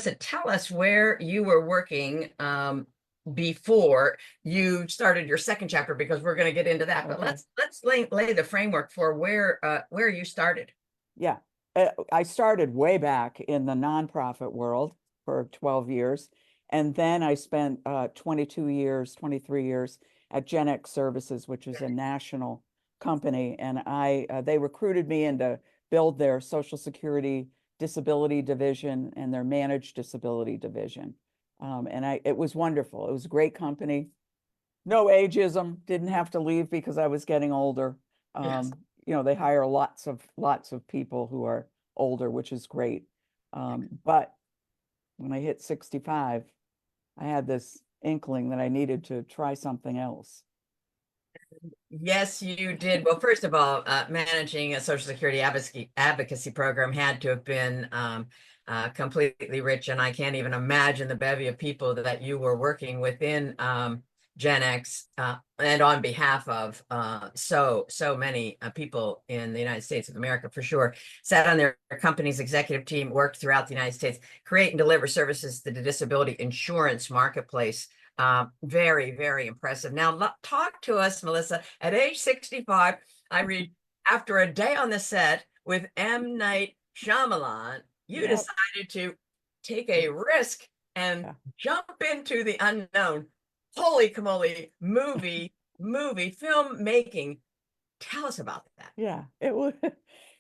Melissa, tell us where you were working before you started your second chapter, because we're going to get into that. But Okay. let's lay the framework for where you started. Yeah. I started way back in the nonprofit world for 12 years. And then I spent 22 years, 23 years at Gen X Services, which is a national company. And they recruited me in to build their Social Security disability division and their managed disability division. It was wonderful. It was a great company. No ageism, didn't have to leave because I was getting older. Yes. They hire lots of people who are older, which is great. But when I hit 65, I had this inkling that I needed to try something else. Yes, you did. Well, first of all, managing a Social Security advocacy program had to have been completely rich, and I can't even imagine the bevy of people that you were working within Gen X and on behalf of so many people in the United States of America, for sure. Sat on their company's executive team, worked throughout the United States, create and deliver services to the disability insurance marketplace. Very, very impressive. Now, talk to us, Melissa. At age 65, I read, after a day on the set with M. Night Shyamalan, you Yep. decided to take a risk and Yeah. jump into the unknown. Holy camole, filmmaking. Tell us about that. Yeah. It was,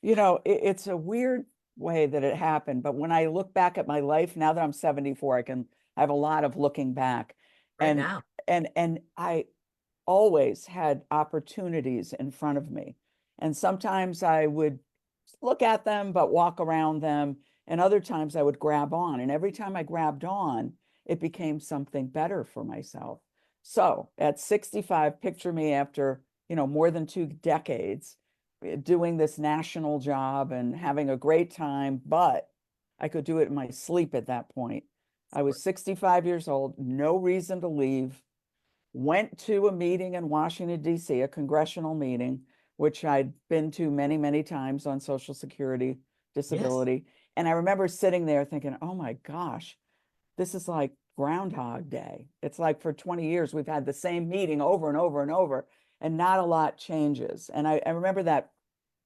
it's a weird way that it happened. But when I look back at my life, now that I'm 74, I have a lot of looking back. Right And now. and I always had opportunities in front of me. And sometimes I would look at them, but walk around them. And other times I would grab on. And every time I grabbed on, it became something better for myself. So at 65, picture me after, more than 2 decades doing this national job and having a great time, but I could do it in my sleep at that point. I was 65 years old, no reason to leave. Went to a meeting in Washington, D.C., a congressional meeting, which I'd been to many, many times on Social Security Yes. disability. And I remember sitting there thinking, oh my gosh, this is like Groundhog Day. It's like for 20 years, we've had the same meeting over and over and over, and not a lot changes. And I remember that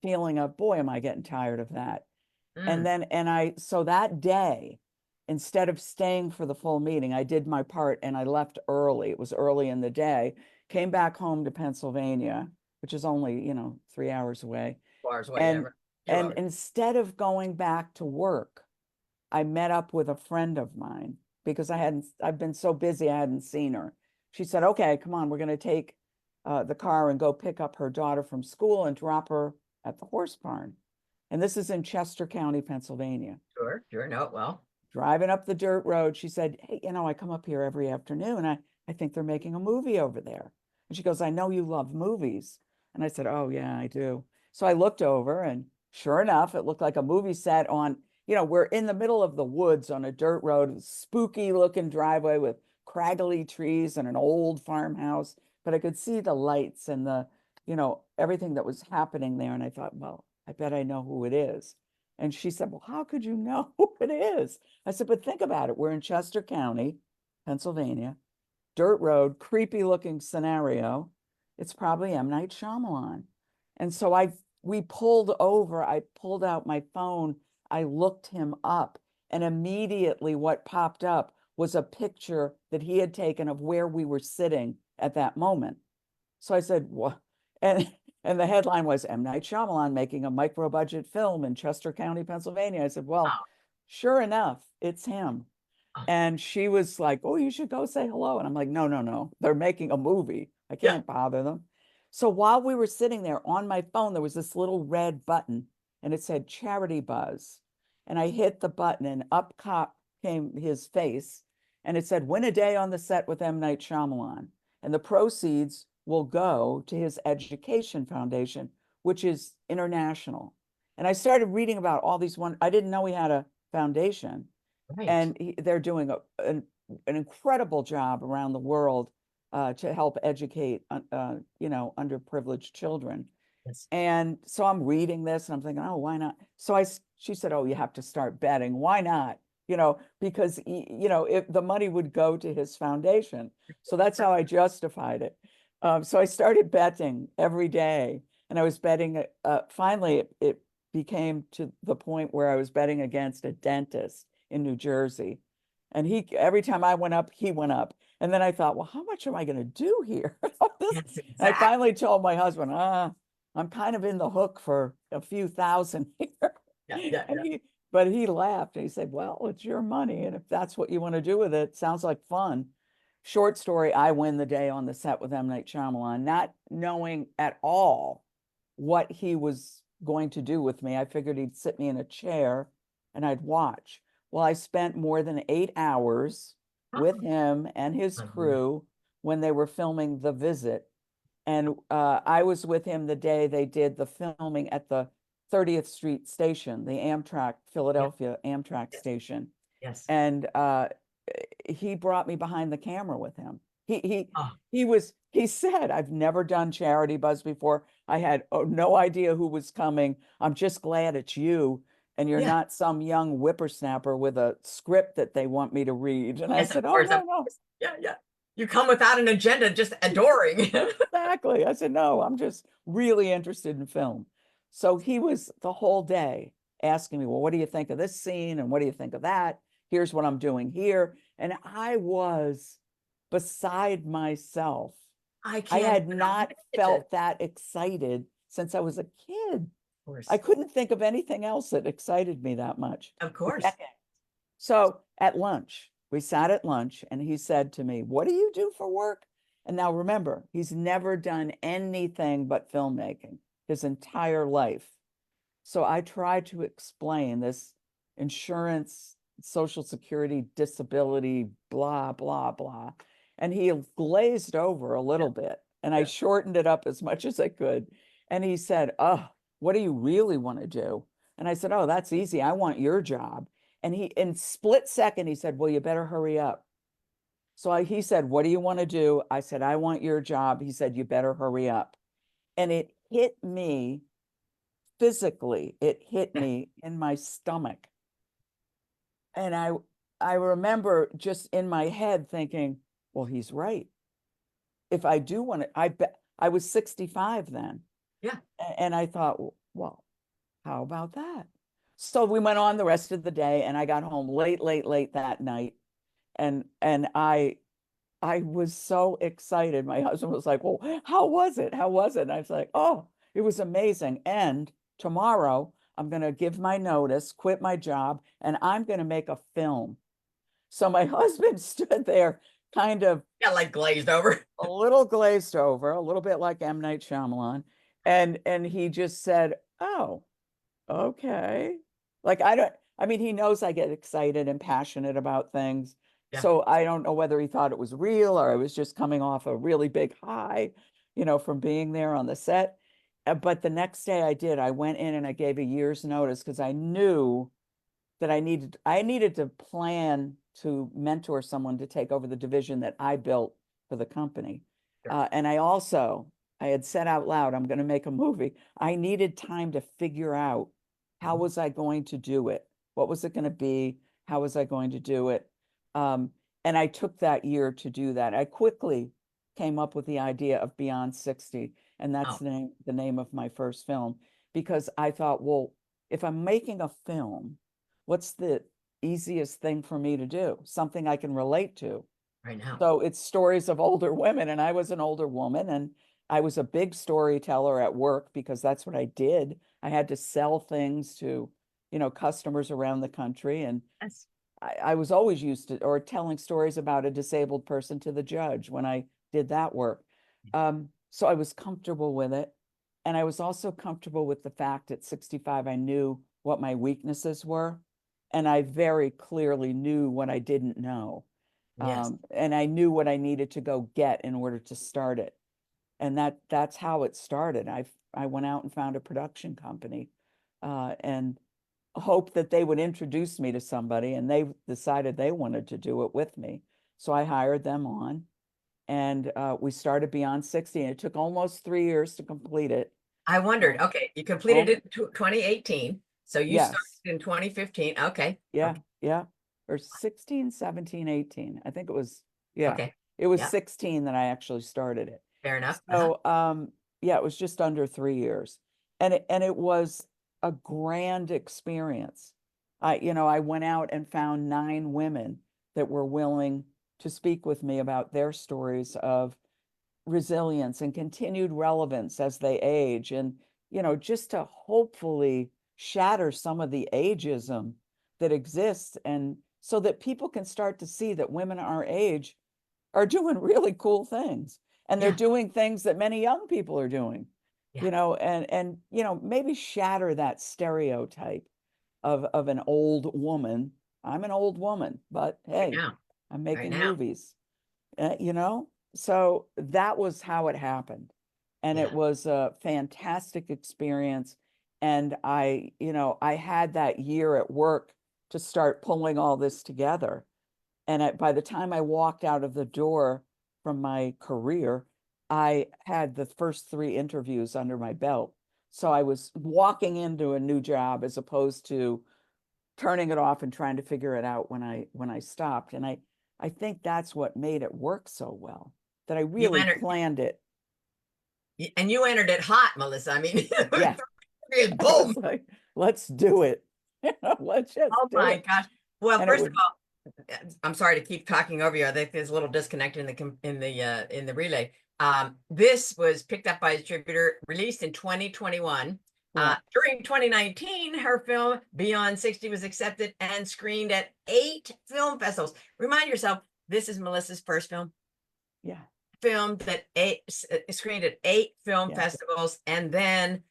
feeling of, boy, am I getting tired of that. Mm. So that day, instead of staying for the full meeting, I did my part and I left early. It was early in the day, came back home to Pennsylvania, which is only, 3 hours away. Bars, And whatever. Two and hours. instead of going back to work, I met up with a friend of mine because I've been so busy, I hadn't seen her. She said, okay, come on, we're going to take the car and go pick up her daughter from school and drop her at the horse barn. And this is in Chester County, Pennsylvania. Sure, sure. No, well. Driving up the dirt road, she said, hey, I come up here every afternoon. I think they're making a movie over there. And she goes, I know you love movies. And I said, oh, yeah, I do. So I looked over, and sure enough, it looked like a movie set on, we're in the middle of the woods on a dirt road, spooky looking driveway with craggly trees and an old farmhouse. But I could see the lights and everything that was happening there. And I thought, well, I bet I know who it is. And she said, well, how could you know who it is? I said, but think about it. We're in Chester County, Pennsylvania, dirt road, creepy looking scenario. It's probably M. Night Shyamalan. And so we pulled over. I pulled out my phone. I looked him up. And immediately what popped up was a picture that he had taken of where we were sitting at that moment. So I said, what? And the headline was M. Night Shyamalan making a micro budget film in Chester County, Pennsylvania. I said, well, Oh, sure enough, it's him. oh, And she was like, oh, you should go say hello. And I'm like, no, no, no. They're making a movie. I yeah. can't bother them. So while we were sitting there on my phone, there was this little red button and it said Charity Buzz. And I hit the button and up came his face. And it said, win a day on the set with M. Night Shyamalan. And the proceeds will go to his education foundation, which is international. And I started reading about all these I didn't know he had a foundation. Right. And they're doing an incredible job around the world to help educate, underprivileged children. Yes. And so I'm reading this and I'm thinking, oh, why not? She said, oh, you have to start betting. Why not? because if the money would go to his foundation. So that's how I justified it. So I started betting every day, and I was betting, finally it became to the point where I was betting against a dentist in New Jersey. And every time I went up, he went up. And then I thought, well, how much am I going to do here? Yes, I exactly. finally told my husband, I'm kind of in the hook for a few thousand here. Yeah, yeah, And yeah. but he laughed and he said, well, it's your money. And if that's what you want to do with it, sounds like fun. Short story, I win the day on the set with M. Night Shyamalan, not knowing at all what he was going to do with me. I figured he'd sit me in a chair and I'd watch. Well, I spent more than 8 hours with Oh, him and his unreal. crew when they were filming The Visit. And I was with him the day they did the filming at the 30th Street station, the Amtrak, Yeah, Philadelphia Amtrak yes, station. yes. And he brought me behind the camera with him. He he Oh, he said, I've never done charity buzz before. I had no idea who was coming. I'm just glad it's you and you're yeah. not some young whippersnapper with a script that they want me to read. And I Yes, of said, oh, course, of no, no. course. Yeah, yeah. You come without an agenda, just adoring. Exactly. I said, no, I'm just really interested in film. So he was the whole day asking me, well, what do you think of this scene? And what do you think of that? Here's what I'm doing here. And I was beside myself. I I can't had even not imagine. felt that excited since I was a kid. Of I course, couldn't think of anything else that excited me that much. of course. So at lunch, we sat at lunch and he said to me, what do you do for work? And now remember, he's never done anything but filmmaking his entire life. So I tried to explain this insurance, social security, disability, blah, blah, blah. And he glazed over a Yeah, little bit. And I yeah. shortened it up as much as I could. And he said, oh, what do you really want to do? And I said, oh, that's easy. I want your job. And in split second, he said, well, you better hurry up. So he said, what do you want to do? I said, I want your job. He said, you better hurry up. And it hit me physically, it hit Yeah. me in my stomach. And I remember just in my head thinking, well, he's right. If I do want to, I bet I was 65 then. Yeah. And I thought, well, how about that? So we went on the rest of the day and I got home late, late, late that night. And I was so excited. My husband was like, well, how was it? How was it? And I was like, oh, it was amazing. And tomorrow I'm going to give my notice, quit my job, and I'm going to make a film. So my husband stood there kind of Yeah, like glazed over. a little glazed over, a little bit like M. Night Shyamalan. And he just said, oh, okay. Like I mean, he knows I get excited and passionate about things. Yeah. So I don't know whether he thought it was real or I was just coming off a really big high, from being there on the set. But the next day I went in and I gave a year's notice because I knew that I needed to plan to mentor someone to take over the division that I built for the company. Sure. And I had said out loud, I'm going to make a movie. I needed time to figure out how Mhm. was I going to do it? What was it going to be? How was I going to do it? Um, and I took that year to do that. I quickly came up with the idea of Beyond 60, and that's Oh, the name of my first film, because I thought, well, if I'm making a film, what's the easiest thing for me to do? Something I can relate to. right now. So it's stories of older women, and I was an older woman, and I was a big storyteller at work because that's what I did. I had to sell things to, customers around the country, and Yes. I was always used to or telling stories about a disabled person to the judge when I did that work. So I was comfortable with it. And I was also comfortable with the fact at 65, I knew what my weaknesses were. And I very clearly knew what I didn't know. Yes. And I knew what I needed to go get in order to start it. And that's how it started. I went out and found a production company and hoped that they would introduce me to somebody, and they decided they wanted to do it with me. So I hired them on, and we started Beyond 60, and it took almost 3 years to complete it. I wondered, Um, okay, you completed oh, it in 2018. So you started yes, in 2015. Okay. yeah, Okay. yeah. or 16, 17, 18. I think it was, yeah, Okay. it was Yeah. 16 that I actually started it. Fair enough. So, yeah, it was just under 3 years. And it was a grand experience. I went out and found 9 women that were willing to speak with me about their stories of resilience and continued relevance as they age. And, just to hopefully shatter some of the ageism that exists, and so that people can start to see that women our age are doing really cool things, and they're Yeah. doing things that many young people are doing, Yeah. and maybe shatter that stereotype of an old woman. I'm an old woman, but Right hey, now. I'm Right making now. movies. So that was how it happened, and it Yeah. was a fantastic experience. And I had that year at work to start pulling all this together. And by the time I walked out of the door from my career, I had the first 3 interviews under my belt. So I was walking into a new job as opposed to turning it off and trying to figure it out when I stopped. And I think that's what made it work so well, that I You really entered, planned it. and you entered it hot, Melissa. I mean, Yeah. I boom. was like, let's do it. Let's just Oh do my it. gosh. Well, And it first of would, all, I'm sorry to keep talking over you. I think there's a little disconnect in the relay. This was picked up by a distributor, released in 2021. yeah, During 2019, her film Beyond 60 was accepted and screened at 8 film festivals. Remind yourself, this is Melissa's first film, yeah, filmed at 8, screened at 8 film yeah. festivals, and then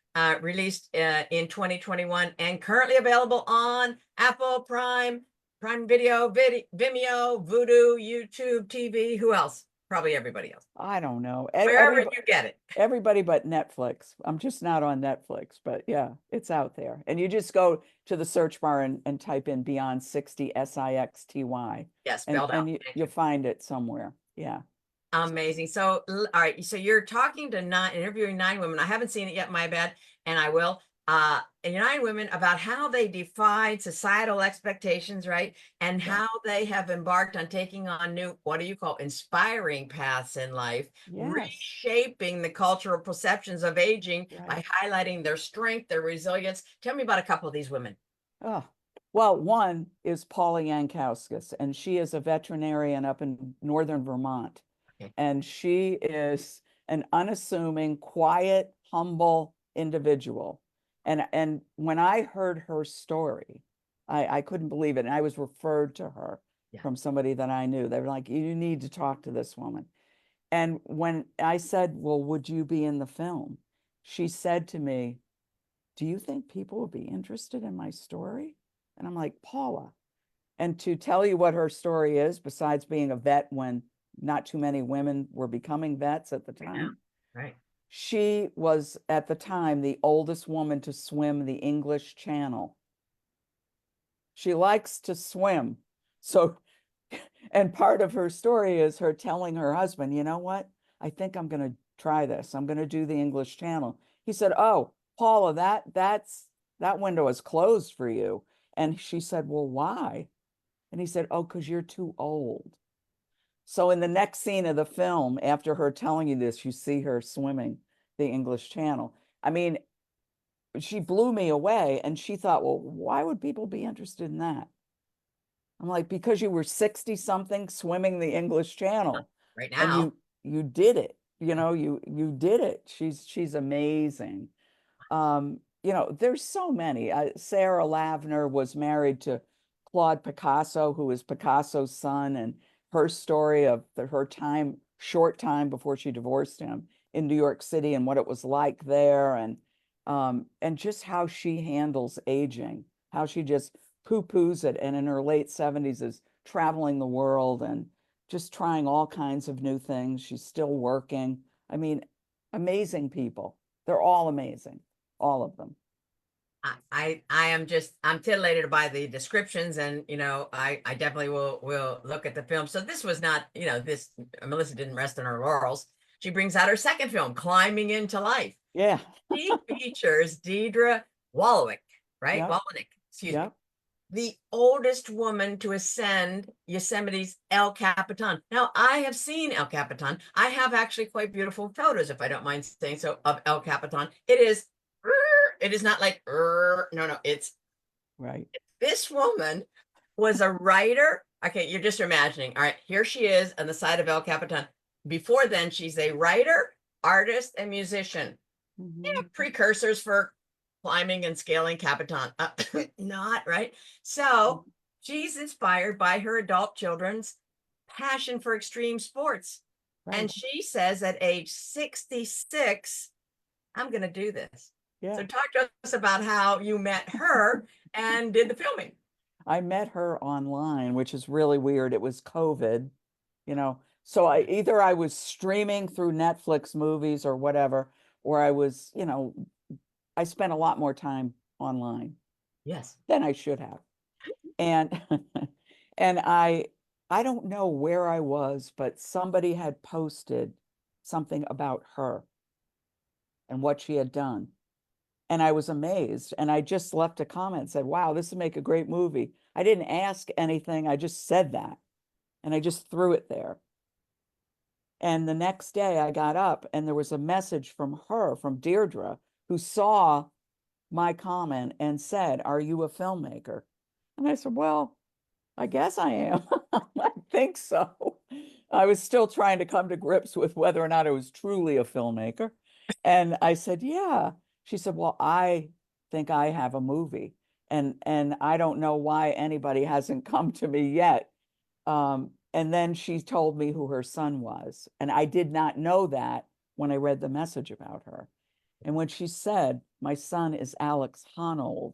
released in 2021, and currently available on Apple Prime Video, Vimeo, Vudu, YouTube TV. Who else? Probably everybody else. I don't know. Wherever you get it. Everybody but Netflix. I'm just not on Netflix, but yeah, it's out there. And you just go to the search bar and type in Beyond 60 SIXTY, Yeah, and spelled out. and Thank you'll you. find it somewhere. Yeah. Amazing. So, all right. So you're talking to interviewing 9 women. I haven't seen it yet, my bad, and I will. And 9 women about how they defied societal expectations, right? And Yeah. how they have embarked on taking on new, what do you call, inspiring paths in life, Yes. reshaping the cultural perceptions of aging Right. by highlighting their strength, their resilience. Tell me about a couple of these women. Oh, well, one is Paula Yankowskis, and she is a veterinarian up in northern Vermont. Okay. And she is an unassuming, quiet, humble individual. And when I heard her story, I couldn't believe it. And I was referred to her Yeah. from somebody that I knew. They were like, you need to talk to this woman. And when I said, well, would you be in the film? She said to me, do you think people will be interested in my story? And I'm like, Paula. And to tell you what her story is, besides being a vet when not too many women were becoming vets at the Right now. time, Right. she was at the time the oldest woman to swim the English Channel. She likes to swim. So, and part of her story is her telling her husband, you know what? I think I'm going to try this. I'm going to do the English Channel. He said, oh, Paula, that window is closed for you. And she said, well, why? And he said, oh, because you're too old. So in the next scene of the film, after her telling you this, you see her swimming the English Channel. I mean, she blew me away, and she thought, well, why would people be interested in that? I'm like, because you were 60 something swimming the English Channel, Right and now. you did it. You did it. She's amazing. There's so many. Sarah Lavner was married to Claude Picasso, who is Picasso's son, and her story of her short time before she divorced him in New York City, and what it was like there, and just how she handles aging, how she just poo-poos it, and in her late 70s is traveling the world and just trying all kinds of new things. She's still working. I mean, amazing people. They're all amazing, all of them. I'm titillated by the descriptions, and I definitely will look at the film. So this was not, this Melissa didn't rest on her laurels. She brings out her second film, Climbing into Life. Yeah. She features Deidre Wallowik, right? Yep. Wallownik, excuse me. Yep. the oldest woman to ascend Yosemite's El Capitan. Now, I have seen El Capitan. I have actually quite beautiful photos, if I don't mind saying so, of El Capitan. It is not like, no, no, it's Right. this woman was a writer. Okay, you're just imagining. All right, here she is on the side of El Capitan. Before then, she's a writer, artist, and musician. Mhm. Precursors for climbing and scaling Capitan. Not right. So she's inspired by her adult children's passion for extreme sports. Right. And she says at age 66, I'm going to do this. Yeah. So talk to us about how you met her and did the filming. I met her online, which is really weird. It was COVID, you know. So I was streaming through Netflix movies or whatever, or I was, I spent a lot more time online Yes. than I should have. And and I don't know where I was, but somebody had posted something about her and what she had done. And I was amazed. And I just left a comment, said, wow, this would make a great movie. I didn't ask anything. I just said that. And I just threw it there. And the next day I got up and there was a message from her, from Deirdre, who saw my comment and said, are you a filmmaker? And I said, well, I guess I am. I think so. I was still trying to come to grips with whether or not I was truly a filmmaker. And I said, yeah. She said, well, I think I have a movie. And I don't know why anybody hasn't come to me yet. And then she told me who her son was. And I did not know that when I read the message about her. And when she said, my son is Alex Honnold,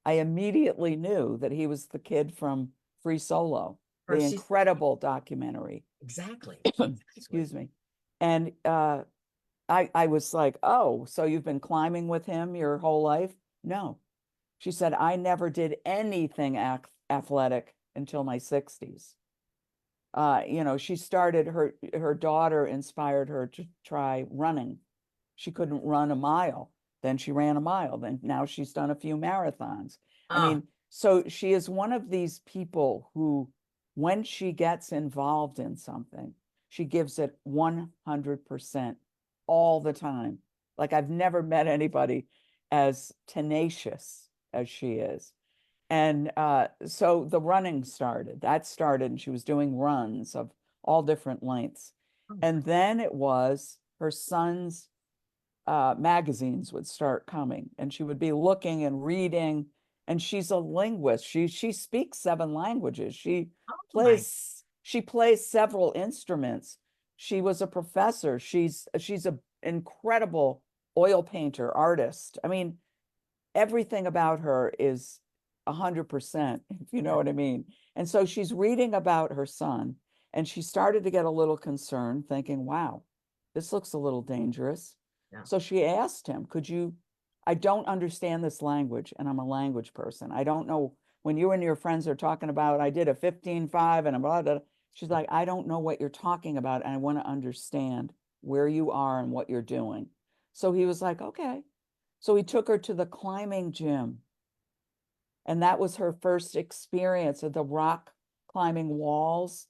I immediately knew that he was the kid from Free Solo, the She's incredible documentary. exactly. Excuse me. And I was like, oh, so you've been climbing with him your whole life? No. She said, I never did anything athletic until my 60s. She started her daughter inspired her to try running. She couldn't run a mile. Then she ran a mile. Then now she's done a few marathons. I Oh, mean, so she is one of these people who, when she gets involved in something, she gives it 100% all the time. Like I've never met anybody as tenacious as she is. And so the running started. That started, and she was doing runs of all different lengths. And then it was her son's magazines would start coming, and she would be looking and reading. And she's a linguist. She speaks 7 languages. oh my. She plays several instruments. She was a professor. She's an incredible oil painter, artist. I mean, everything about her is 100%, if you know Yeah. what I mean. And so she's reading about her son, and she started to get a little concerned, thinking, wow, this looks a little dangerous. Yeah. So she asked him, I don't understand this language, and I'm a language person. I don't know when you and your friends are talking about, I did a 15-5 and a blah, blah, blah. She's like, I don't know what you're talking about, and I want to understand where you are and what you're doing. So he was like, okay. So he took her to the climbing gym. And that was her first experience of the rock climbing walls.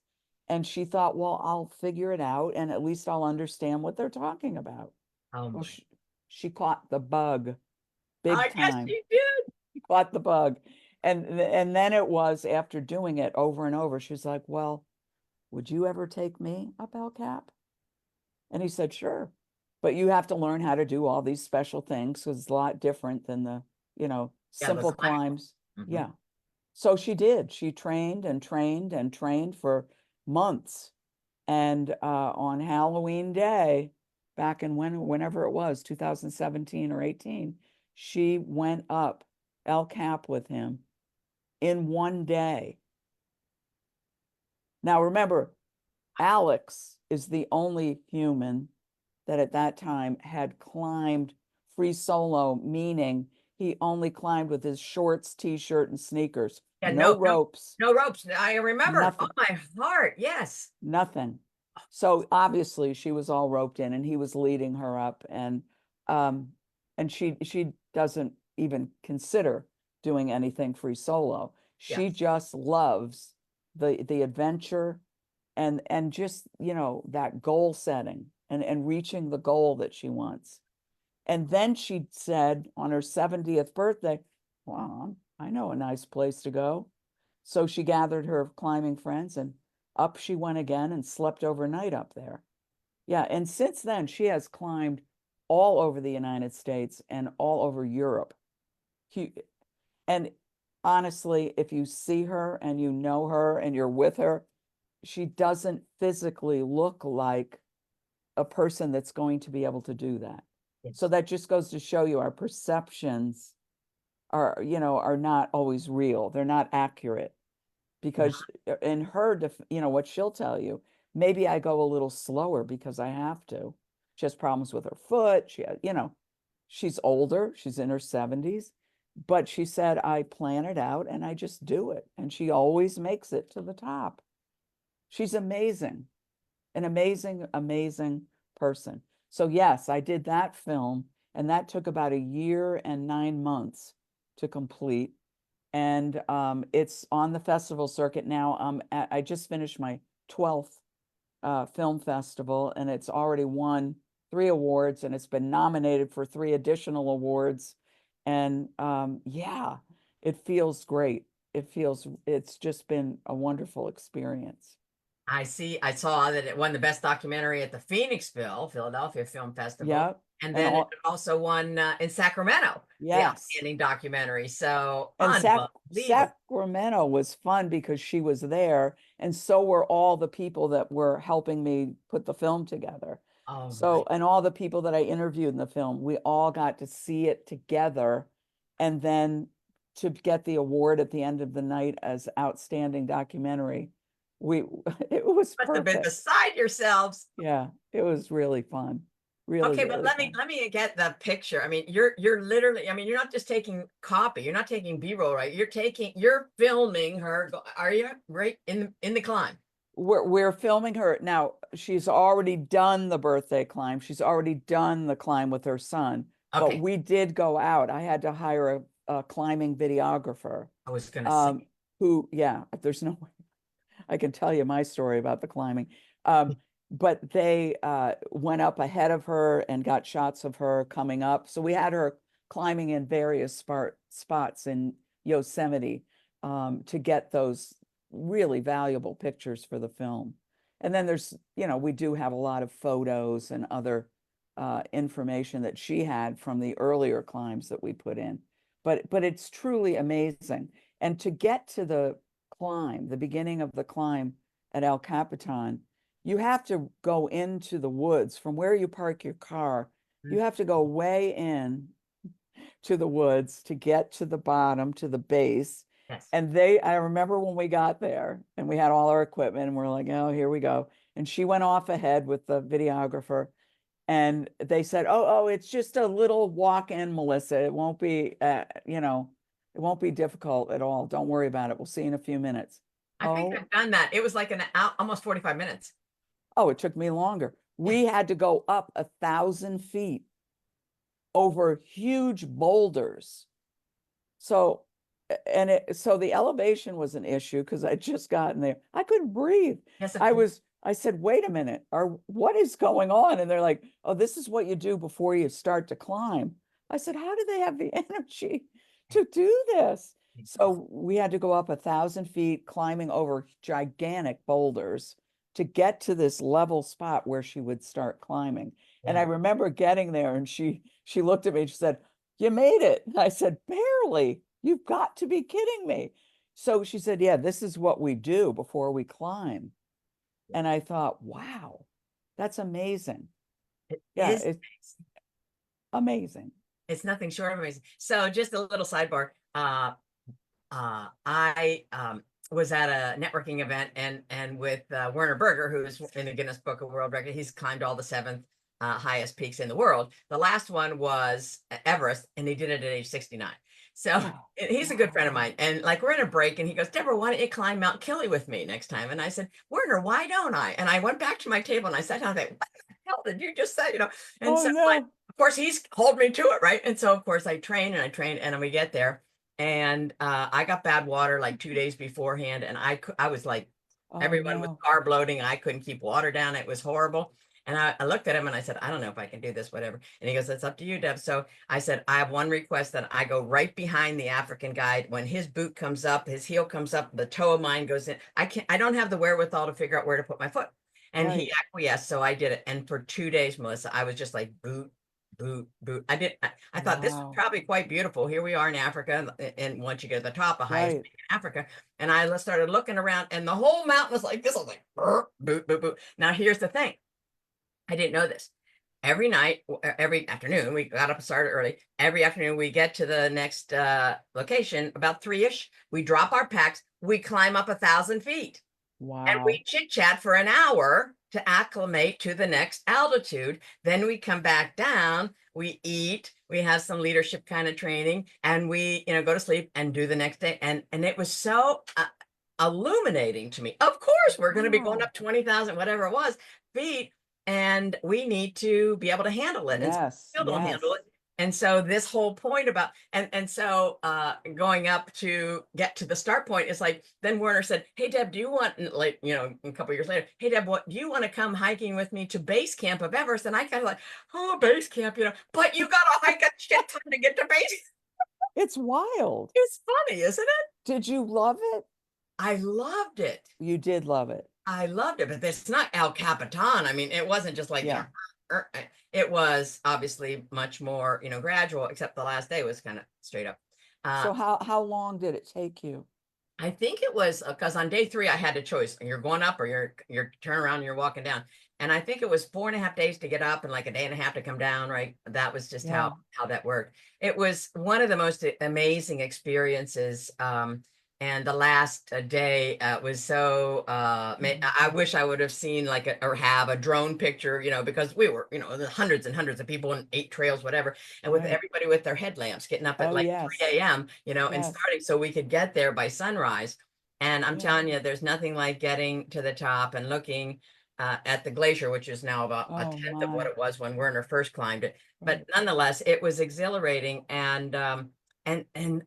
And she thought, well, I'll figure it out and at least I'll understand what they're talking about. Oh Well, my. she caught the bug big I guess time. she did. She caught the bug. And then it was after doing it over and over, she was like, well, would you ever take me up El Cap? And he said, sure. But you have to learn how to do all these special things because it's a lot different than the, Yeah, the simple climbing. climbs. Mhm. Yeah. So she did. She trained and trained and trained for months. And on Halloween Day, back in whenever it was, 2017 or 18, she went up El Cap with him in one day. Now remember, Alex is the only human that at that time had climbed free solo, meaning he only climbed with his shorts, t-shirt, and sneakers. Yeah, No no, no, ropes, no ropes. I remember. Oh nothing, my heart. Yes. nothing. So obviously she was all roped in and he was leading her up um and she doesn't even consider doing anything free solo. She Yes. just loves the adventure and just, you know, that goal setting and reaching the goal that she wants. And then she said on her 70th birthday, well, I know a nice place to go. So she gathered her climbing friends and up she went again and slept overnight up there. Yeah, and since then she has climbed all over the United States and all over Europe. And honestly, if you see her and you know her and you're with her, she doesn't physically look like a person that's going to be able to do that. So Yes. that just goes to show you our perceptions are, you know, are not always real. They're not accurate No. because in her, you know, what she'll tell you, maybe I go a little slower because I have to. She has problems with her foot. She, you know, she's older. She's in her 70s, but she said, I plan it out and I just do it. And she always makes it to the top. She's amazing, an amazing, amazing person. So yes, I did that film, and that took about 1 year and 9 months to complete. And it's on the festival circuit now. I just finished my 12th film festival, and it's already won 3 awards, and it's been nominated for 3 additional awards. And yeah, it feels great. It's just been a wonderful experience. I saw that it won the best documentary at the Philadelphia Film Festival. Yep. And And then it all, also won in Sacramento, the yes. outstanding documentary. So And unbelievable. Sacramento was fun because she was there, and so were all the people that were helping me put the film together. Oh So, my. and all the people that I interviewed in the film, we all got to see it together, and then to get the award at the end of the night as outstanding documentary, we it was Must have been perfect. beside yourselves. Yeah, it was really fun. Really, Okay, but really fun. let me get the picture. I mean, you're literally, I mean, you're not just taking copy, you're not taking B-roll, right? You're filming her. Are you right in the climb? We're filming her now. She's already done the birthday climb. She's already done the climb with her son. But Okay, we did go out. I had to hire a climbing videographer. I was gonna say. Um, who, yeah, there's no way I can tell you my story about the climbing. Um, but they went up ahead of her and got shots of her coming up. So we had her climbing in various spots in Yosemite to get those really valuable pictures for the film. And then there's, you know, we do have a lot of photos and other information that she had from the earlier climbs that we put in. But it's truly amazing. And to get to the climb, the beginning of the climb at El Capitan, you have to go into the woods from where you park your car. You have to go way in to the woods to get to the bottom, to the base. Yes. And I remember when we got there and we had all our equipment and we're like, oh, here we go. And she went off ahead with the videographer and they said, oh, it's just a little walk in, Melissa. It won't be, you know, it won't be difficult at all. Don't worry about it. We'll see you in a few minutes. I think Oh, I've done that. It was like an hour, almost 45 minutes. oh, it took me longer. Yeah. We had to go up 1,000 feet over huge boulders. So, so the elevation was an issue because I'd just gotten there. I couldn't breathe. Yes, of course. I said, wait a minute, what is going on? And they're like, oh, this is what you do before you start to climb. I said, how do they have the energy to do this? So we had to go up 1,000 feet, climbing over gigantic boulders to get to this level spot where she would start climbing. And I Yeah. remember getting there and she looked at me and she said, you made it. And I said, barely. You've got to be kidding me. So she said, yeah, this is what we do before we climb. And I thought, wow, that's amazing. It Yeah, is it's amazing. it's nothing short of amazing. So just a little sidebar. I was at a networking event and with Werner Berger, who's in the Guinness Book of World Record. He's climbed all the seventh highest peaks in the world. The last one was Everest, and he did it at age 69. So Oh, he's a good friend of wow. mine. And like we're in a break, and he goes, Deborah, why don't you climb Mount Killy with me next time? And I said, Werner, why don't I? And I went back to my table and I sat down and I thought, what the hell did you just say? You know, and Oh so like, no. of course he's holding me to it, right? And so of course I train and I train and we get there. And I got bad water like 2 days beforehand, and I was like, Oh, everyone was no. carb loading. I couldn't keep water down. It was horrible. And I looked at him and I said, I don't know if I can do this, whatever. And he goes, it's up to you, Deb. So I said, I have one request, that I go right behind the African guide. When his boot comes up, his heel comes up, the toe of mine goes in. I don't have the wherewithal to figure out where to put my foot. And he Right. acquiesced. So I did it. And for 2 days, Melissa, I was just like boot, boot, boot. I thought this was Wow. probably quite beautiful. Here we are in Africa. And once you get to the top, the highest Right. peak in Africa. And I started looking around, and the whole mountain was like this. I was like, boot, boot, boot. Now, here's the thing. I didn't know this. Every night, every afternoon, we got up and started early. Every afternoon, we get to the next location, about 3-ish. We drop our packs. We climb up 1,000 feet. And we Wow. chit chat for an hour to acclimate to the next altitude. Then we come back down, we eat, we have some leadership kind of training, and we, go to sleep and do the next day. And it was so illuminating to me. Of course, we're going to be going Wow. up 20,000, whatever it was, feet, and we need to be able to handle it. And Yes. still don't handle Yes. it. And so this whole point about and so going up to get to the start point is like, then Werner said, hey Deb, do you want, like, a couple of years later, hey Deb, what do you want to come hiking with me to base camp of Everest? And I kind of like, oh, base camp, but you got to hike a shit ton to get to base. It's wild. It's funny, isn't it? Did you love it? I loved it. You did love it. I loved it, but it's not El Capitan. I mean, it wasn't just like, Yeah. it was obviously much more, gradual, except the last day was kind of straight up. So how long did it take you? I think it was because on day 3 I had a choice. You're going up or you're turning around and you're walking down. And I think it was 4.5 days to get up and like a day and a half to come down, right? That was just Yeah. how that worked. It was one of the most amazing experiences. And the last day was so I wish I would have seen like or have a drone picture, because we were, hundreds and hundreds of people and 8 trails, whatever, and with Right. everybody with their headlamps getting up at Oh, like yes. 3 a.m., and Yes. starting so we could get there by sunrise. And I'm Yeah. telling you, there's nothing like getting to the top and looking at the glacier, which is now about a Oh, tenth of what my. it was when Werner first climbed it. But Right. nonetheless, it was exhilarating, and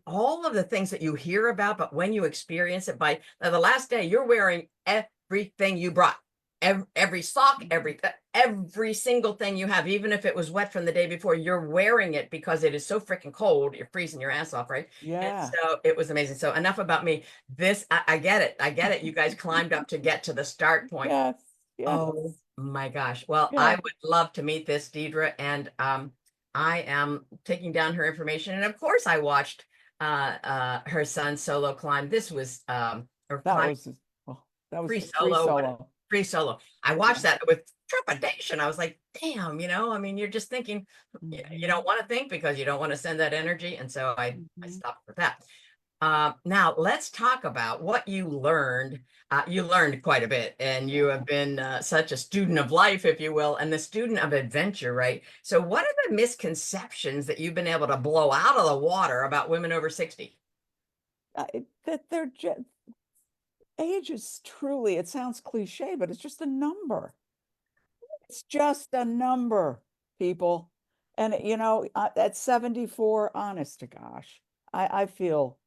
all of the things that you hear about, but when you experience it, by the last day, you're wearing everything you brought, every sock, every single thing you have, even if it was wet from the day before, you're wearing it because it is so freaking cold. You're freezing your ass off, right? And Yeah. so it was amazing. So enough about me. I get it. I get it. You guys climbed up to get to the start point. Yes. Oh Yes. my gosh. Well, I Yeah. would love to meet this Deidre, and I am taking down her information. And of course I watched her son solo climb. This was or That climb was, well, that was free free solo, what solo. free solo. I watched Yeah. that with trepidation. I was like, damn, I mean, you're just thinking, you Hmm. don't want to think because you don't want to send that energy. And so I Hmm. stopped with that. Now let's talk about what you learned. You learned quite a bit, and you Yeah. have been such a student of life, if you will, and the student of adventure, right? So, what are the misconceptions that you've been able to blow out of the water about women over 60? That they're just, age is truly, it sounds cliche, but it's just a number. It's just a number, people. And at 74, honest to gosh, I feel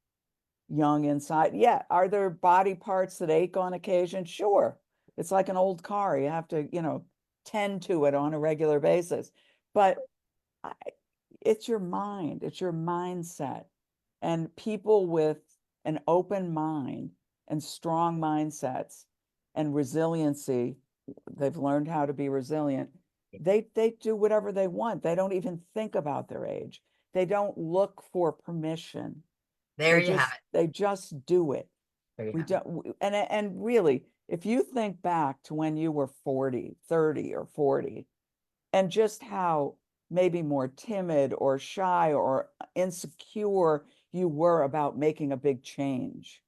young inside. Yeah. Are there body parts that ache on occasion? Sure. It's like an old car. You have to, tend to it on a regular basis. But I, it's your mind, it's your mindset. And people with an open mind and strong mindsets and resiliency, they've learned how to be resilient. They do whatever they want. They don't even think about their age. They don't look for permission. There you have it. They just do it. There you We have it. don't, and really, if you think back to when you were 40, 30 or 40, and just how maybe more timid or shy or insecure you were about making a big change,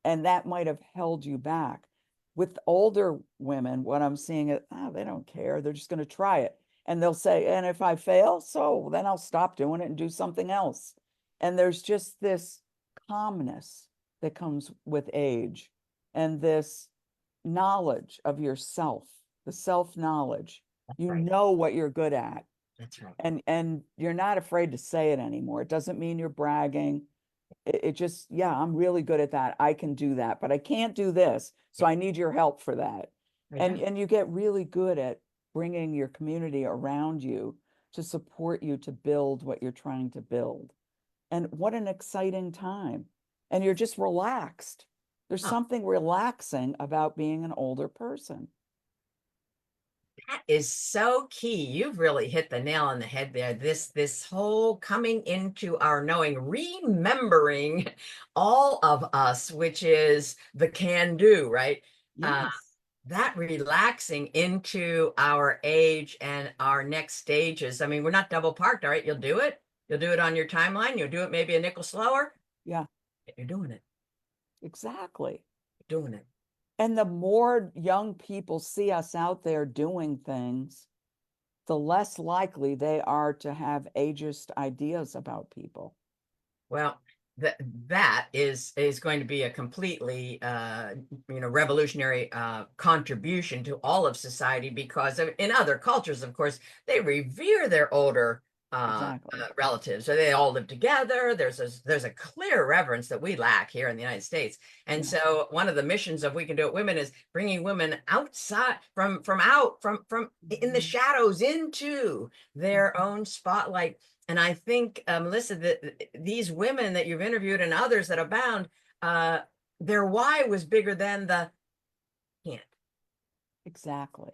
and that might have held you back. With older women, what I'm seeing is, they don't care. They're just going to try it. And they'll say, and if I fail, so then I'll stop doing it and do something else. And there's just this calmness that comes with age and this knowledge of yourself, the self-knowledge. That's You right. know what you're good at, That's right. and you're not afraid to say it anymore. It doesn't mean you're bragging. it just, yeah, I'm really good at that. I can do that, but I can't do this. So I need your help for that. Yeah. And you get really good at bringing your community around you to support you to build what you're trying to build. And what an exciting time. And you're just relaxed. There's Oh, something relaxing about being an older person. that is so key. You've really hit the nail on the head there. This whole coming into our knowing, remembering all of us, which is the can do, right? Uh, Yes. that relaxing into our age and our next stages. I mean, we're not double parked, all right? You'll do it. You'll do it on your timeline. You'll do it maybe a nickel slower. Yeah, You're doing it. exactly. You're doing it. And the more young people see us out there doing things, the less likely they are to have ageist ideas about people. Well, that that is going to be a completely revolutionary contribution to all of society because in other cultures, of course, they revere their older Exactly. relatives. So they all live together. There's a clear reverence that we lack here in the United States. And Yeah. so one of the missions of We Can Do It Women is bringing women outside from in the Mhm. shadows into their Mhm. own spotlight. And I think, Melissa, that these women that you've interviewed and others that abound, uh, their why was bigger than the can't. Exactly.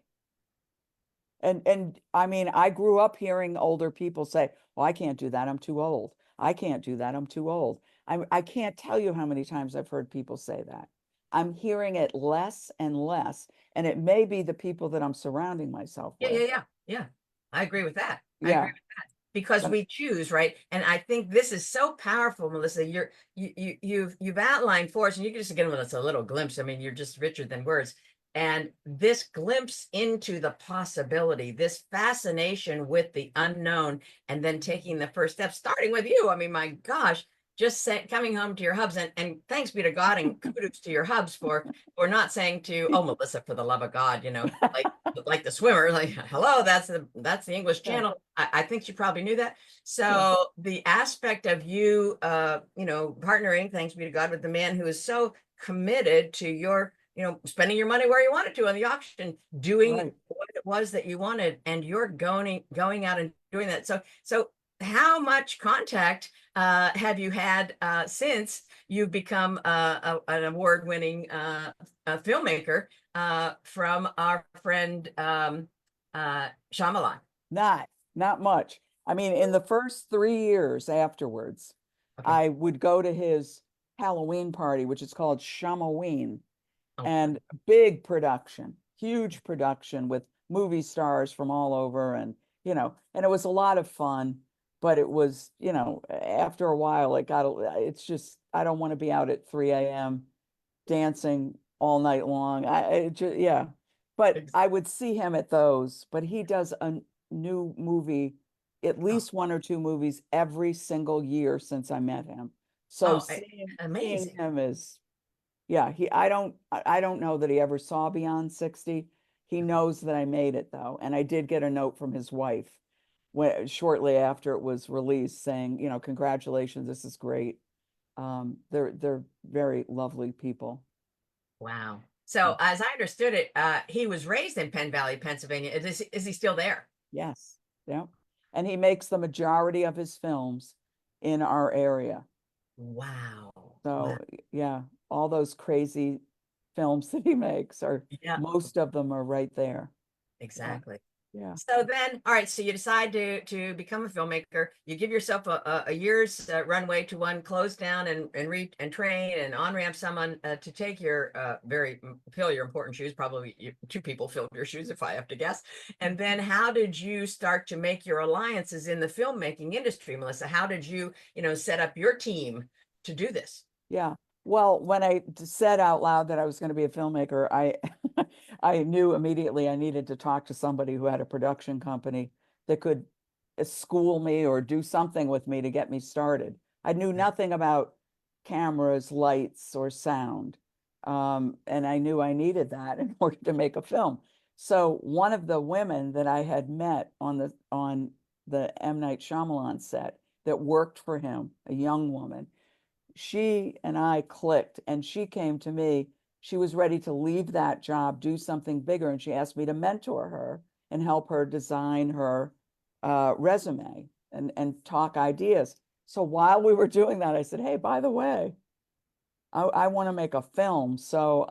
And I mean, I grew up hearing older people say, "Well, I can't do that. I'm too old. I can't do that. I'm too old." I can't tell you how many times I've heard people say that. I'm hearing it less and less, and it may be the people that I'm surrounding myself Yeah, yeah, with. yeah, yeah. I agree with that. I agree Yeah. because But we choose, right? And I think this is so powerful, Melissa. You've outlined for us, and you can just give us a little glimpse. I mean, you're just richer than words. And this glimpse into the possibility, this fascination with the unknown, and then taking the first step, starting with you. I mean, my gosh, coming home to your hubs, and thanks be to God, and kudos to your hubs for not saying to, oh, Melissa, for the love of God, like the swimmer, like, hello, that's the English yeah, Channel. I think she probably knew that. yeah, So the aspect of you partnering, thanks be to God, with the man who is so committed to your, spending your money where you wanted to on the auction, doing right. what it was that you wanted, and you're going out and doing that. So how much contact have you had since you've become an award-winning filmmaker from our friend Shyamalan? Not, not much. I mean, in the first 3 years afterwards, Okay. I would go to his Halloween party, which is called Shamaween, Oh, and big production, huge production with movie stars from all over, and it was a lot of fun, but it was, after a while, it's just, I don't want to be out at 3 a.m. dancing all night long. Yeah. But ex- I would see him at those, but he does a new movie, at oh, least one or two movies every single year since I met him. So oh, seeing amazing. him is, yeah, I don't know that he ever saw Beyond 60. He Okay. knows that I made it though. And I did get a note from his wife shortly after it was released saying, congratulations, this is great. They're very lovely people. Wow. Yeah. So as I understood it, he was raised in Penn Valley, Pennsylvania. Is he still there? Yes. Yeah. And he makes the majority of his films in our area. Wow. Wow. So yeah, all those crazy films that he makes are Yeah, most of them are right there. Yeah. exactly. Yeah. So then, all right, so you decide to become a filmmaker. You give yourself a year's runway to one close down and train and on ramp someone to take your fill your important shoes. Probably two people filled your shoes, if I have to guess. And then, how did you start to make your alliances in the filmmaking industry, Melissa? How did you set up your team to do this? Yeah. Well, when I said out loud that I was going to be a filmmaker, I I knew immediately I needed to talk to somebody who had a production company that could school me or do something with me to get me started. I knew Yeah. nothing about cameras, lights, or sound. And I knew I needed that in order to make a film. So one of the women that I had met on the M. Night Shyamalan set that worked for him, a young woman, she and I clicked, and she came to me. She was ready to leave that job, do something bigger, and she asked me to mentor her and help her design her resume and talk ideas. So while we were doing that, I said, "Hey, by the way, I want to make a film. So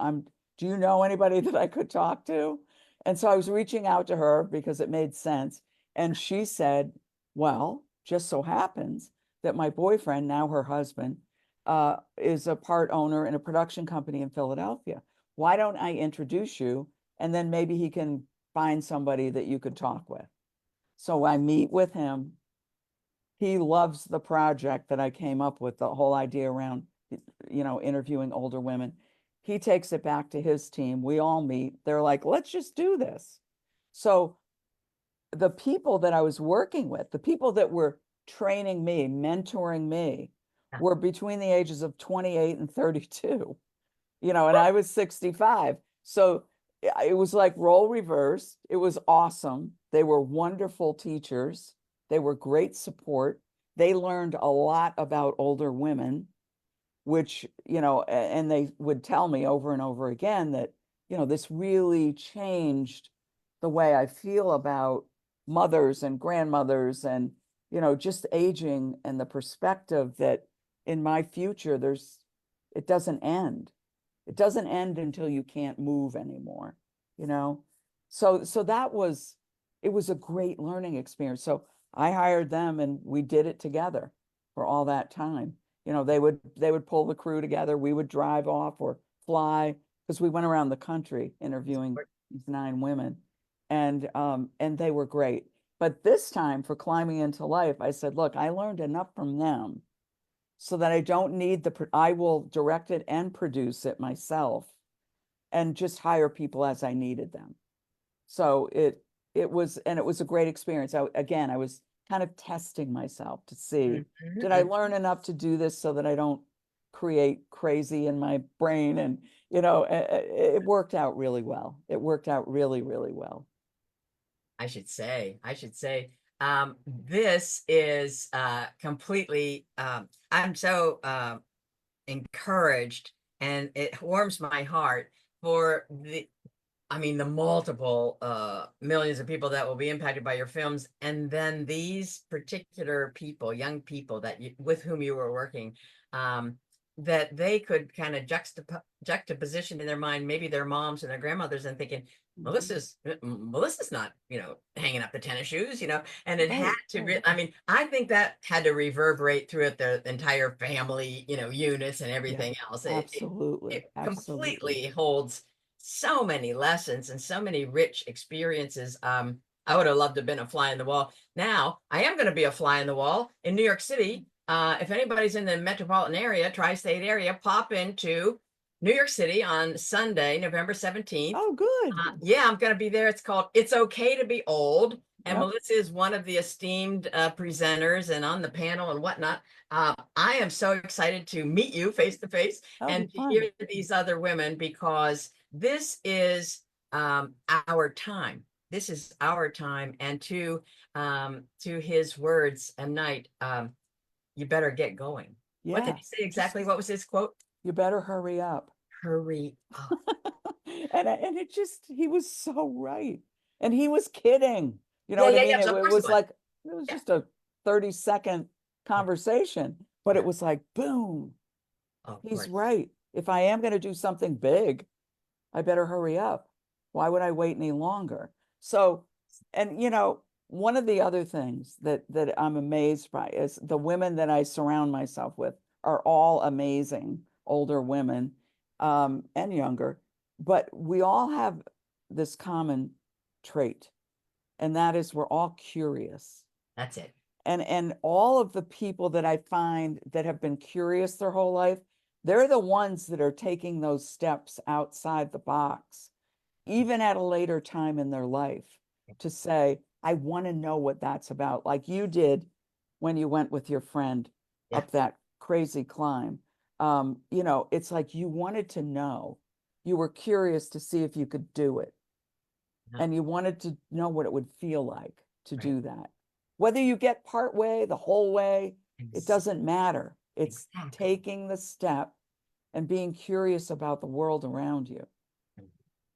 do you know anybody that I could talk to?" And so I was reaching out to her because it made sense. And she said, "Well, just so happens that my boyfriend, now her husband, is a part owner in a production company in Philadelphia. Why don't I introduce you? And then maybe he can find somebody that you could talk with." So I meet with him. He loves the project that I came up with, the whole idea around, interviewing older women. He takes it back to his team. We all meet. They're like, "Let's just do this." So the people that I was working with, the people that were training me, mentoring me, Yeah. were between the ages of 28 and 32, and I was 65. So it was like role reversed. It was awesome. They were wonderful teachers. They were great support. They learned a lot about older women, which, and they would tell me over and over again that, this really changed the way I feel about mothers and grandmothers and, just aging, and the perspective that in my future, it doesn't end. It doesn't end until you can't move anymore, you know? So it was a great learning experience. So I hired them and we did it together for all that time. They would pull the crew together. We would drive off or fly, because we went around the country interviewing these 9 women, and they were great. But this time for Climbing into Life, I said, "Look, I learned enough from them so that I don't need I will direct it and produce it myself and just hire people as I needed them." So it was a great experience. I was kind of testing myself to see, did I Mhm. learn enough to do this so that I don't create crazy in my brain? And, it worked out really well. It worked out really, really well. I should say, this is completely, I'm so encouraged, and it warms my heart for the multiple millions of people that will be impacted by your films, and then these particular people, young people with whom you were working, that they could kind of juxtaposition in their mind maybe their moms and their grandmothers, and thinking, Mhm. Melissa's not, hanging up the tennis shoes, and it had Right, to right. I think that had to reverberate throughout the entire family, units and Yeah, everything else. absolutely. It Absolutely. completely holds so many lessons and so many rich experiences. I would have loved to have been a fly in the wall. Now I am going to be a fly in the wall in New York City. If anybody's in the metropolitan area, tri-state area, pop into New York City on Sunday, November 17th. Oh, good. Yeah, I'm going to be there. It's called It's Okay to Be Old. And Yep. Melissa is one of the esteemed presenters and on the panel and whatnot. I am so excited to meet you face to face That'll be and to fun. hear these other women, because this is our time. This is our time. And to his words, a night, you better get going. What did Yeah. he say Just, exactly? What was his quote? you better hurry up. Hurry up. And he was so right. And he was kidding. You know Yeah, what I yeah, mean? yeah. It, Of it course it was was. like, it was Yeah, just a 30-second yeah, conversation, but it yeah. was like, boom, Oh, of he's course. right. If I am going to do something big, I better hurry up. Why would I wait any longer? So, and one of the other things that I'm amazed by is the women that I surround myself with are all amazing older women, and younger, but we all have this common trait, and that is we're all curious. That's it. And all of the people that I find that have been curious their whole life, they're the ones that are taking those steps outside the box, even at a later time in their life, to say, I want to know what that's about, like you did when you went with your friend Yeah. up that crazy climb. It's like you wanted to know, you were curious to see if you could do it, No, and you wanted to know what it would feel like to right. do that. Whether you get part way, the whole way, it Ex- doesn't matter. It's Exactly. taking the step and being curious about the world around you,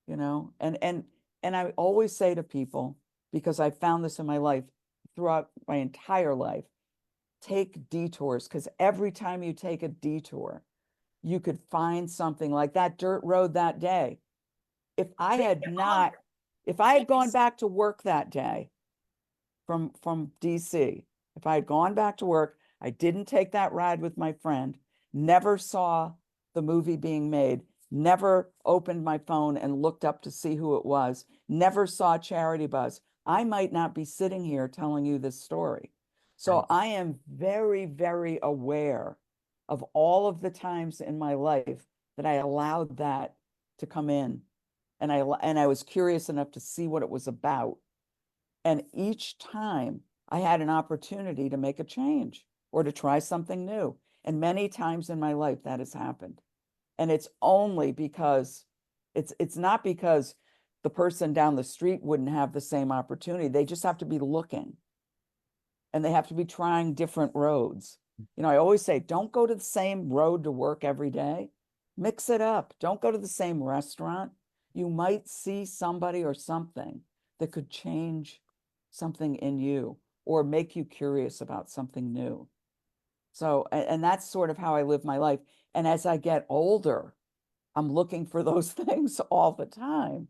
you know? And I always say to people, because I found this in my life throughout my entire life, take detours, because every time you take a detour, you could find something like that dirt road that day. If I had not, if I had gone Yes. back to work that day from DC, if I had gone back to work, I didn't take that ride with my friend, never saw the movie being made, never opened my phone and looked up to see who it was, never saw Charity Buzz, I might not be sitting here telling you this story. So I am very, very aware of all of the times in my life that I allowed that to come in. And I was curious enough to see what it was about. And each time I had an opportunity to make a change or to try something new. And many times in my life that has happened. And it's only because it's not because the person down the street wouldn't have the same opportunity. They just have to be looking and they have to be trying different roads. You know, I always say, don't go to the same road to work every day. Mix it up. Don't go to the same restaurant. You might see somebody or something that could change something in you or make you curious about something new. So, and that's sort of how I live my life. And as I get older, I'm looking for those things all the time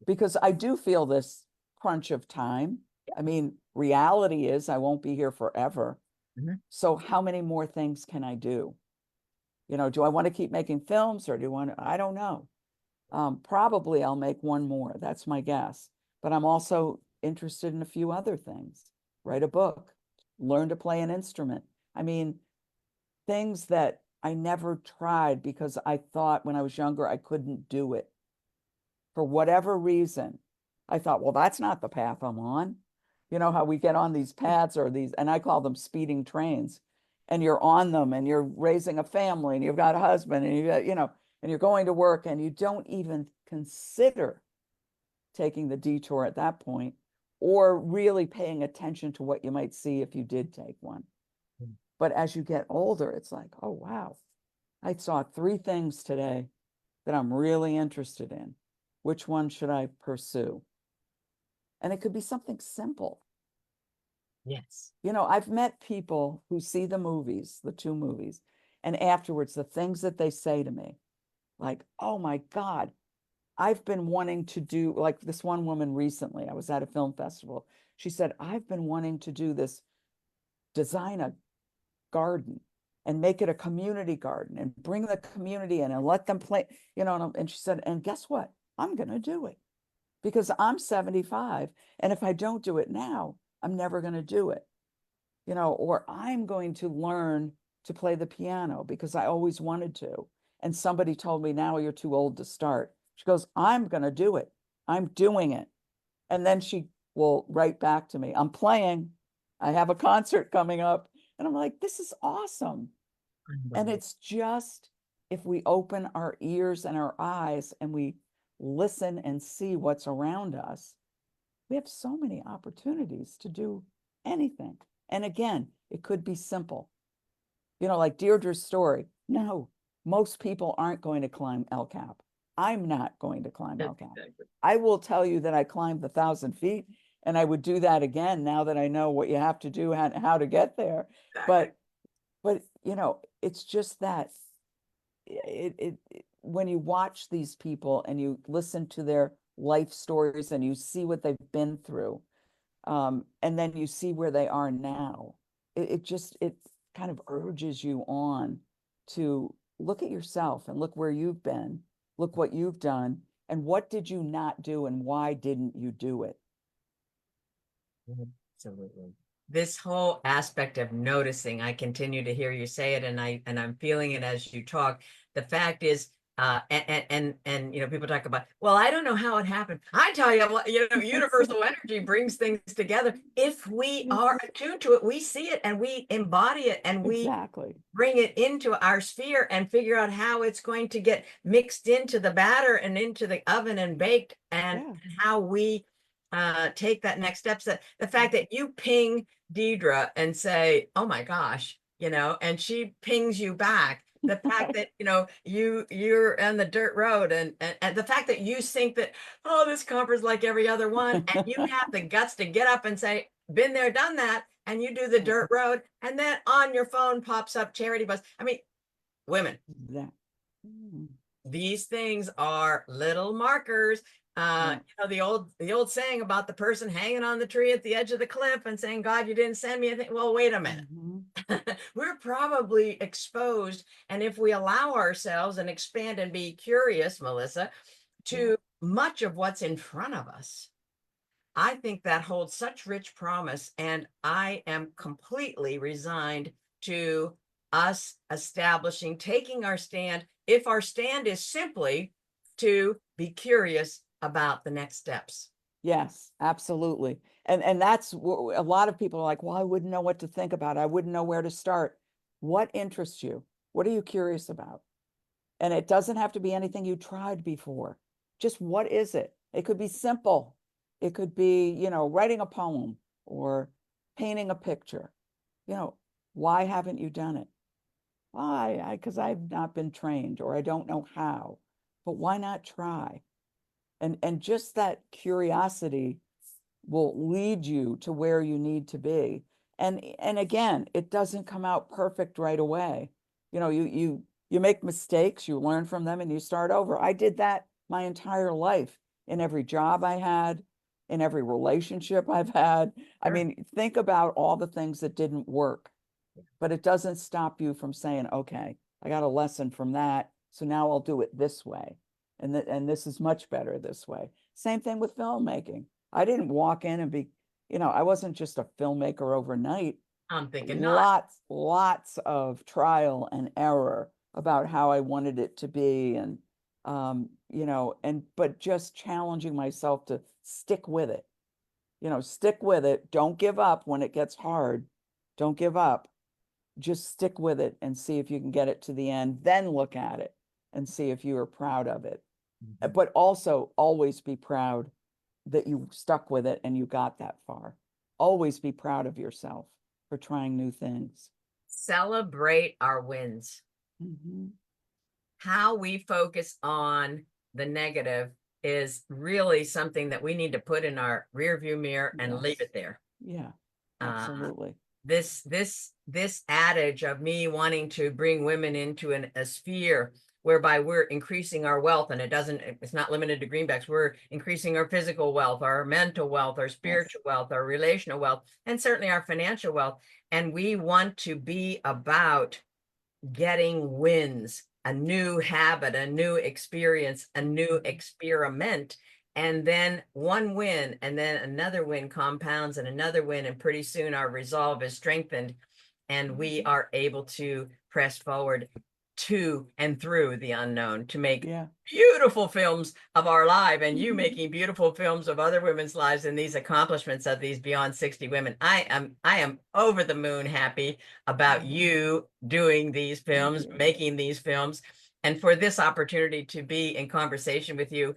because I do feel this crunch of time. I mean, reality is I won't be here forever. Mhm. So how many more things can I do? You know, do I want to keep making films or do I want to, I don't know. Probably I'll make one more. That's my guess. But I'm also interested in a few other things. Write a book, learn to play an instrument. I mean, things that I never tried because I thought when I was younger I couldn't do it. For whatever reason, I thought, well, that's not the path I'm on. You know how we get on these paths or these, and I call them speeding trains, and you're on them and you're raising a family and you've got a husband and you got, you know, and you're going to work and you don't even consider taking the detour at that point or really paying attention to what you might see if you did take one. But as you get older, it's like, oh, wow, I saw 3 things today that I'm really interested in. Which one should I pursue? And it could be something simple. Yes. You know, I've met people who see the movies, the 2 movies, and afterwards, the things that they say to me, like, oh my God, I've been wanting to do, like this one woman recently, I was at a film festival. She said, I've been wanting to do this, design a garden and make it a community garden and bring the community in and let them play, you know, and she said, and guess what? I'm going to do it because I'm 75. And if I don't do it now, I'm never going to do it, you know, or I'm going to learn to play the piano because I always wanted to. And somebody told me, now you're too old to start. She goes, I'm going to do it. I'm doing it. And then she will write back to me, I'm playing. I have a concert coming up. And I'm like, this is awesome. And it's just if we open our ears and our eyes and we listen and see what's around us, we have so many opportunities to do anything. And again, it could be simple. You know, like Deirdre's story. No, most people aren't going to climb El Cap. I'm not going to climb El Cap. Exactly. I will tell you that I climbed the 1,000 feet and I would do that again now that I know what you have to do and how to get there. Exactly. But you know, it's just that when you watch these people and you listen to their life stories and you see what they've been through, and then you see where they are now, it kind of urges you on to look at yourself and look where you've been, look what you've done, and what did you not do and why didn't you do it? Absolutely. This whole aspect of noticing, I continue to hear you say it, and I'm feeling it as you talk. The fact is, and you know, people talk about, well, I don't know how it happened. I tell you, you know, universal energy brings things together. If we are attuned to it, we see it and we embody it and we Exactly. bring it into our sphere and figure out how it's going to get mixed into the batter and into the oven and baked, and Yeah. how we take that next step. So the fact that you ping Deidre and say, oh my gosh, and she pings you back. The fact that, you're on the dirt road, and the fact that you think that, oh, this conference like every other one, and you have the guts to get up and say, been there, done that, and you do the dirt road, and then on your phone pops up charity bus. I mean, women, That. Mm, these things are little markers. yeah. The old saying about the person hanging on the tree at the edge of the cliff and saying, God, you didn't send me anything. Well, wait a minute. Mhm. We're probably exposed. And if we allow ourselves and expand and be curious, Melissa, Yeah. to much of what's in front of us, I think that holds such rich promise. And I am completely resigned to us establishing, taking our stand. If our stand is simply to be curious about the next steps. Yes, absolutely. And that's a lot of people are like, well, I wouldn't know what to think about. I wouldn't know where to start. What interests you? What are you curious about? And it doesn't have to be anything you tried before. Just what is it? It could be simple. It could be, writing a poem or painting a picture. You know, why haven't you done it? Why? Because I've not been trained or I don't know how. But why not try? And just that curiosity will lead you to where you need to be. And again, it doesn't come out perfect right away. You make mistakes, you learn from them, and you start over. I did that my entire life in every job I had, in every relationship I've had. I Sure. mean, think about all the things that didn't work, but it doesn't stop you from saying, okay, I got a lesson from that, so now I'll do it this way. And this is much better this way. Same thing with filmmaking. I didn't walk in and be, I wasn't just a filmmaker overnight. I'm thinking not. Lots of trial and error about how I wanted it to be. And, but just challenging myself to stick with it, stick with it. Don't give up when it gets hard. Don't give up. Just stick with it and see if you can get it to the end, then look at it and see if you are proud of it. But also always be proud that you stuck with it and you got that far. Always be proud of yourself for trying new things. Celebrate our wins. Mhm. How we focus on the negative is really something that we need to put in our rear view mirror and leave Yes. it there. Yeah, Uh, absolutely. this adage of me wanting to bring women into a sphere whereby we're increasing our wealth, and it's not limited to greenbacks. We're increasing our physical wealth, our mental wealth, our Yes. spiritual wealth, our relational wealth, and certainly our financial wealth. And we want to be about getting wins, a new habit, a new experience, a new experiment. And then one win, and then another win compounds, and another win. And pretty soon our resolve is strengthened, and we are able to press forward to and through the unknown to make Yeah. beautiful films of our life, and you making beautiful films of other women's lives, and these accomplishments of these beyond 60 women. I am over the moon happy about you doing these Thank films, you. making these films, and for this opportunity to be in conversation with you.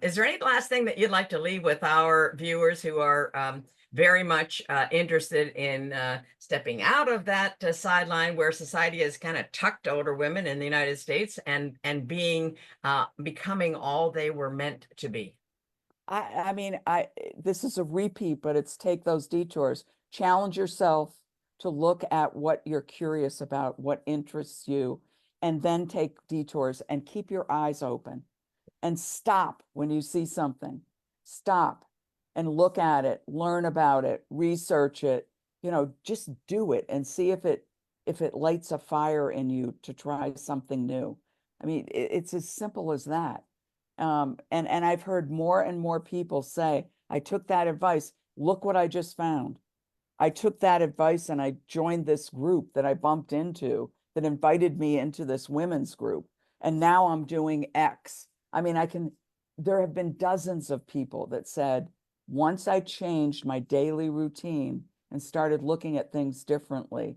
Is there any last thing that you'd like to leave with our viewers who are very much interested in stepping out of that sideline where society has kind of tucked older women in the United States and becoming all they were meant to be? I mean, this is a repeat, but it's take those detours. Challenge yourself to look at what you're curious about, what interests you, and then take detours and keep your eyes open and stop when you see something. Stop and look at it, learn about it, research it, just do it and see if it lights a fire in you to try something new. I mean, it's as simple as that. And I've heard more and more people say, I took that advice. Look what I just found. I took that advice and I joined this group that I bumped into that invited me into this women's group. And now I'm doing X. I mean, there have been dozens of people that said, once I changed my daily routine and started looking at things differently,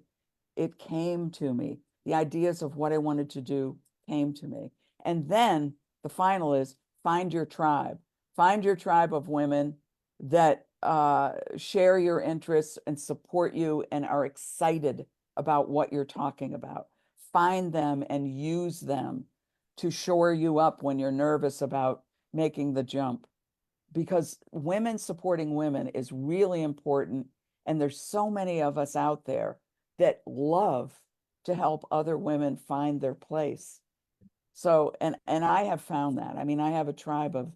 it came to me. The ideas of what I wanted to do came to me. And then the final is find your tribe. Find your tribe of women that share your interests and support you and are excited about what you're talking about. Find them and use them to shore you up when you're nervous about making the jump, because women supporting women is really important. And there's so many of us out there that love to help other women find their place. So, and I have found that. I mean, I have a tribe of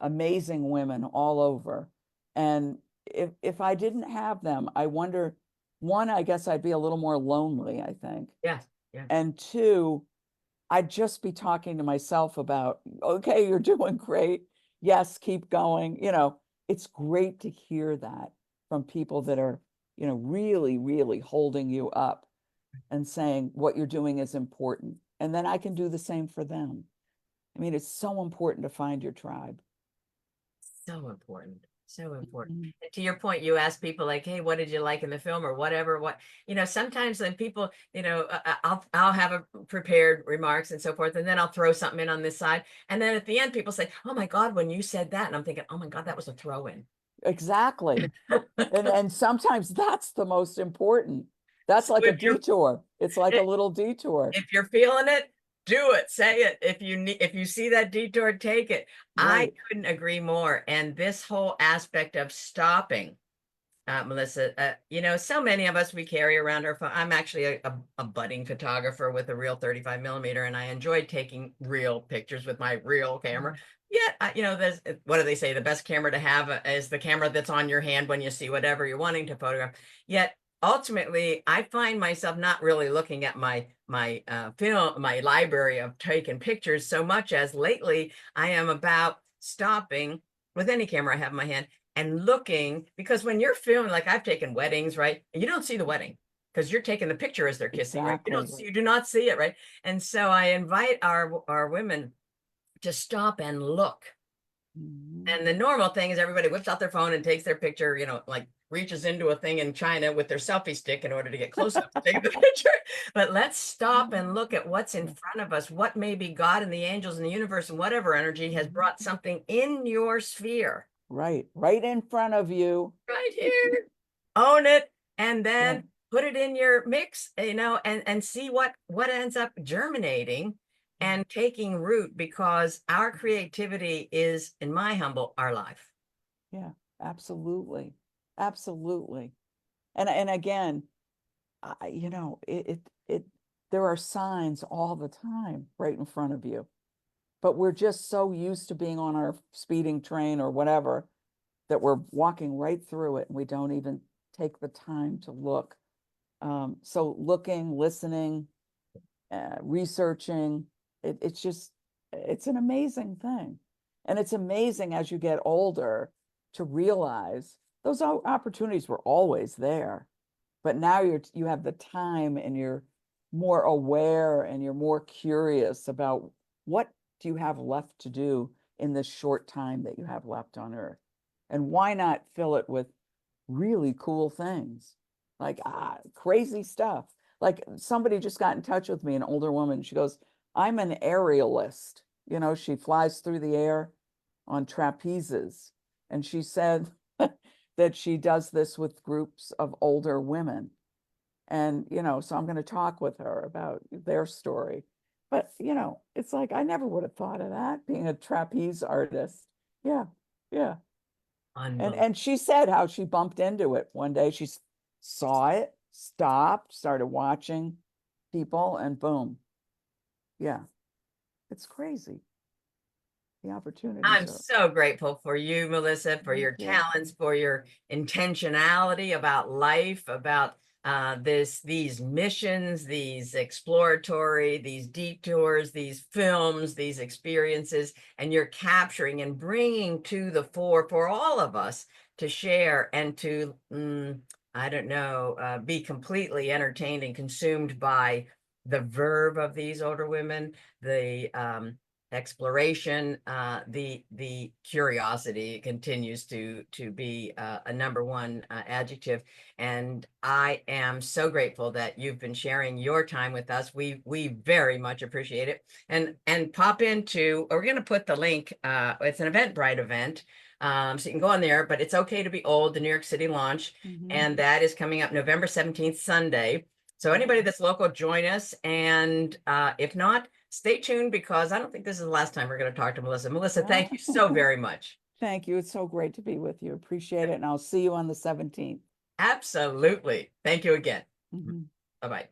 amazing women all over. And if I didn't have them, I wonder, one, I guess I'd be a little more lonely, I think. Yes. Yeah. And two, I'd just be talking to myself about, okay, you're doing great. Yes, keep going. You know, it's great to hear that from people that are, you know, really, really holding you up and saying what you're doing is important. And then I can do the same for them. I mean, it's so important to find your tribe. So important. So important. Mhm. And to your point, you ask people like, hey, what did you like in the film or whatever? What, sometimes when people, I'll have a prepared remarks and so forth, and then I'll throw something in on this side. And then at the end, people say, oh my God, when you said that, and I'm thinking, oh my God, that was a throw in. Exactly. And sometimes that's the most important. That's So like a detour. It's like a little detour. if you're feeling it, do it, say it. If you see that detour, take it. I Right. couldn't agree more. And this whole aspect of stopping, Melissa, so many of us, we carry around our phone. I'm actually a budding photographer with a real 35 millimeter, and I enjoyed taking real pictures with my real camera. Mhm. Yet, there's, what do they say? The best camera to have is the camera that's on your hand when you see whatever you're wanting to photograph. Yet, ultimately, I find myself not really looking at my library of taken pictures so much as lately I am about stopping with any camera I have in my hand and looking, because when you're filming, like I've taken weddings, right? And you don't see the wedding because you're taking the picture as they're kissing, right? Exactly. You do not see it, right? And so I invite our women to stop and look. Mhm. And the normal thing is everybody whips out their phone and takes their picture, like reaches into a thing in China with their selfie stick in order to get close up to take the picture. But let's stop and look at what's in front of us, what maybe God and the angels and the universe and whatever energy has brought something in your sphere. Right. Right in front of you. Right here. Own it, and Yeah. then put it in your mix, and see what ends up germinating and taking root, because our creativity is, in my humble, our life. Yeah. Absolutely. Absolutely. And again, it there are signs all the time right in front of you, but we're just so used to being on our speeding train or whatever that we're walking right through it and we don't even take the time to look. So looking, listening, researching, it's an amazing thing. And it's amazing as you get older to realize those opportunities were always there, but now you have the time and you're more aware and you're more curious about what do you have left to do in this short time that you have left on Earth, and why not fill it with really cool things, like crazy stuff. Like somebody just got in touch with me, an older woman. She goes, I'm an aerialist. She flies through the air on trapezes. And she said that she does this with groups of older women. And, so I'm going to talk with her about their story. But, it's like, I never would have thought of that, being a trapeze artist. Yeah. Yeah. Unbelievable. And she said how she bumped into it one day. She saw it, stopped, started watching people, and boom. Yeah. It's crazy. The I'm opportunities are. so grateful for you, Melissa, for Thank your you. talents, for your intentionality about life, about these missions, these exploratory, these detours, these films, these experiences, and you're capturing and bringing to the fore for all of us to share and to, I don't know, be completely entertained and consumed by the verve of these older women, the exploration, the curiosity continues to be a number one adjective. And I am so grateful that you've been sharing your time with us. We very much appreciate it. And pop into, we're going to put the link. It's an Eventbrite event. So you can go on there, but it's okay to be old, the New York City launch. Mhm. And that is coming up November 17th, Sunday. So anybody that's local, join us. And if not, stay tuned, because I don't think this is the last time we're going to talk to Melissa. Melissa, thank you so very much. Thank you. It's so great to be with you. Appreciate it. And I'll see you on the 17th. Absolutely. Thank you again. Mhm. Bye-bye.